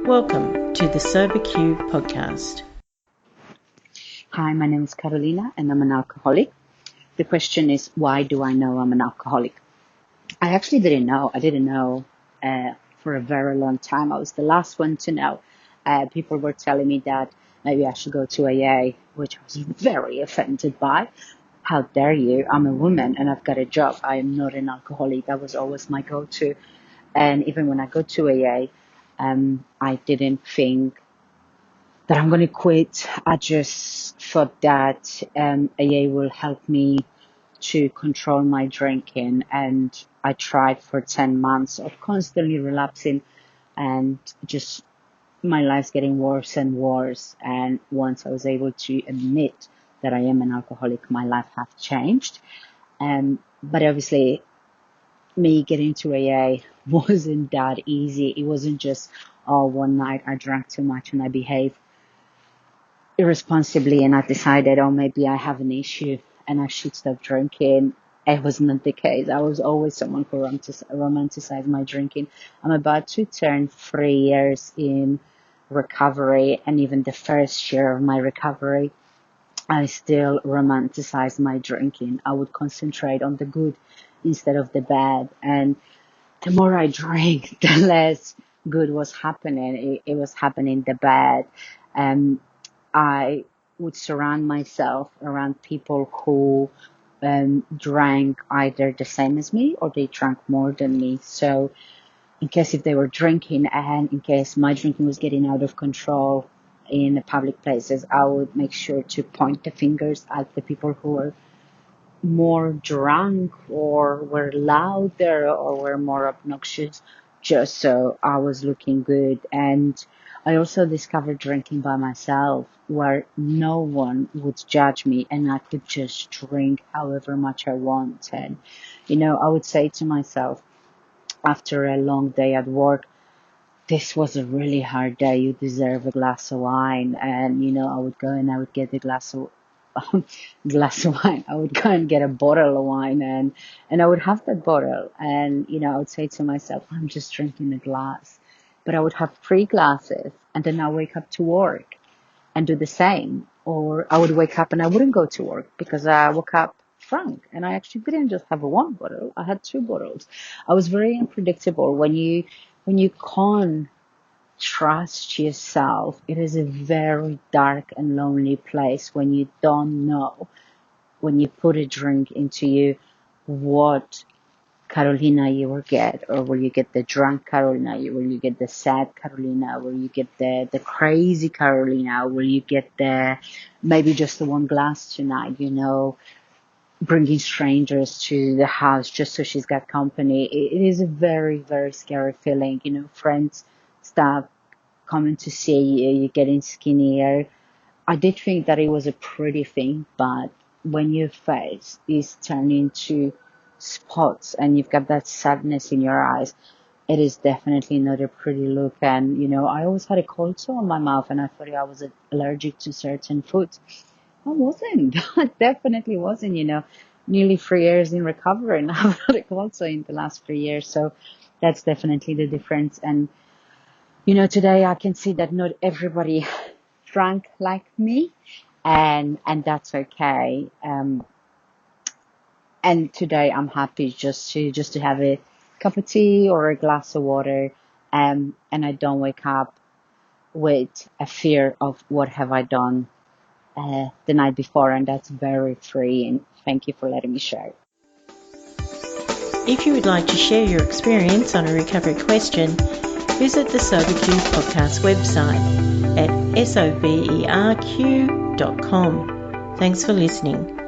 Welcome to the SoberQ podcast. Hi, my name is Karolina and I'm an alcoholic. The question is, why do I know I'm an alcoholic? I actually didn't know. I didn't know for a very long time. I was the last one to know. People were telling me that maybe I should go to AA, which I was very offended by. How dare you? I'm a woman and I've got a job. I am not an alcoholic. That was always my go-to. And even when I go to AA, I didn't think that I'm going to quit. I just thought that AA will help me to control my drinking. And I tried for 10 months of constantly relapsing and just my life's getting worse and worse. And once I was able to admit that I am an alcoholic, my life has changed. But obviously, me getting to AA wasn't that easy. It wasn't just, one night I drank too much and I behaved irresponsibly and I decided, maybe I have an issue and I should stop drinking. It was not the case. I was always someone who romanticized my drinking. I'm about to turn 3 years in recovery, and even the first year of my recovery, I still romanticize my drinking. I would concentrate on the good instead of the bad. And the more I drank, the less good was happening. It was happening the bad. I would surround myself around people who drank either the same as me or they drank more than me. So in case if they were drinking and in case my drinking was getting out of control in the public places, I would make sure to point the fingers at the people who were more drunk or were louder or were more obnoxious, just so I was looking good. And I also discovered drinking by myself where no one would judge me and I could just drink however much I wanted. I would say to myself after a long day at work, this was a really hard day. You deserve a glass of wine. And, I would go and I would get a glass of wine. I would go and get a bottle of wine and I would have that bottle. And, I would say to myself, I'm just drinking a glass. But I would have 3 glasses and then I wake up to work and do the same. Or I would wake up and I wouldn't go to work because I woke up drunk. And I actually didn't just have one bottle. I had 2 bottles. I was very unpredictable. When you can't trust yourself, it is a very dark and lonely place when you don't know, when you put a drink into you, what Karolina you will get, or will you get the drunk Karolina, will you get the sad Karolina, will you get the crazy Karolina, will you get the maybe just the one glass tonight, bringing strangers to the house just so she's got company. It is a very, very scary feeling. Friends start coming to see you, you're getting skinnier. I did think that it was a pretty thing, but when your face is turning to spots and you've got that sadness in your eyes, it is definitely not a pretty look. And, I always had a cold sore on my mouth and I thought I was allergic to certain foods. I wasn't. I definitely wasn't, nearly 3 years in recovery and I've had a cold sore in the last 3 years. So that's definitely the difference. And, today I can see that not everybody drank like me and that's okay. And today I'm happy just to have a cup of tea or a glass of water. And I don't wake up with a fear of what have I done the night before, and that's very freeing. Thank you for letting me share. If you would like to share your experience on a recovery question, visit the SoberQ podcast website at soberq.com. Thanks for listening.